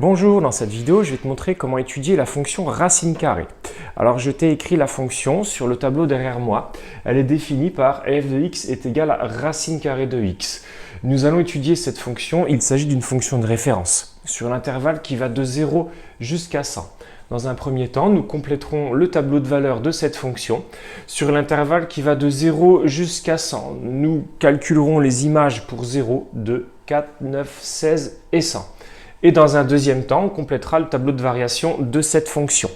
Bonjour, dans cette vidéo, je vais te montrer comment étudier la fonction racine carrée. Alors, je t'ai écrit la fonction sur le tableau derrière moi. Elle est définie par f de x est égal à racine carrée de x. Nous allons étudier cette fonction. Il s'agit d'une fonction de référence sur l'intervalle qui va de 0 jusqu'à 100. Dans un premier temps, nous compléterons le tableau de valeurs de cette fonction. Sur l'intervalle qui va de 0 jusqu'à 100, nous calculerons les images pour 0, 2, 4, 9, 16 et 100. Et dans un deuxième temps, on complétera le tableau de variation de cette fonction.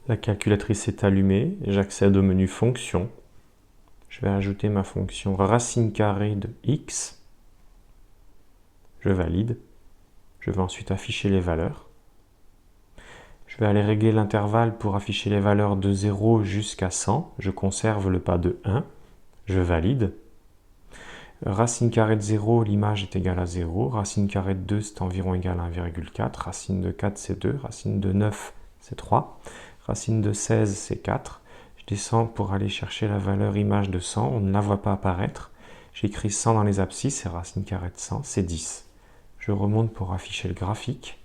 La calculatrice est allumée, j'accède au menu Fonction. Je vais ajouter ma fonction racine carrée de x. Je valide. Je vais ensuite afficher les valeurs. Je vais aller régler l'intervalle pour afficher les valeurs de 0 jusqu'à 100. Je conserve le pas de 1. Je valide. Racine carrée de 0, l'image est égale à 0. Racine carrée de 2, c'est environ égal à 1,4. Racine de 4, c'est 2. Racine de 9, c'est 3. Racine de 16, c'est 4. Je descends pour aller chercher la valeur image de 100. On ne la voit pas apparaître. J'écris 100 dans les abscisses et racine carrée de 100, c'est 10. Je remonte pour afficher le graphique.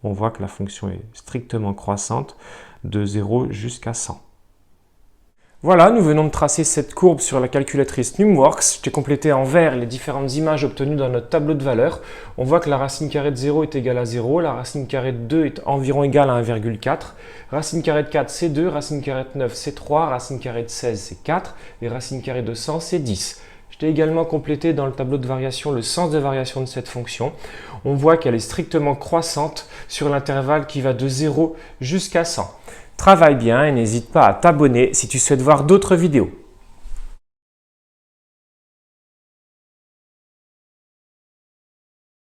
On voit que la fonction est strictement croissante de 0 jusqu'à 100. Voilà, nous venons de tracer cette courbe sur la calculatrice Numworks. Je t'ai complété en vert les différentes images obtenues dans notre tableau de valeurs. On voit que la racine carrée de 0 est égale à 0, la racine carrée de 2 est environ égale à 1,4, racine carrée de 4 c'est 2, racine carrée de 9 c'est 3, racine carrée de 16 c'est 4 et racine carrée de 100 c'est 10. Je t'ai également complété dans le tableau de variation le sens de variation de cette fonction. On voit qu'elle est strictement croissante sur l'intervalle qui va de 0 jusqu'à 100. Travaille bien et n'hésite pas à t'abonner si tu souhaites voir d'autres vidéos.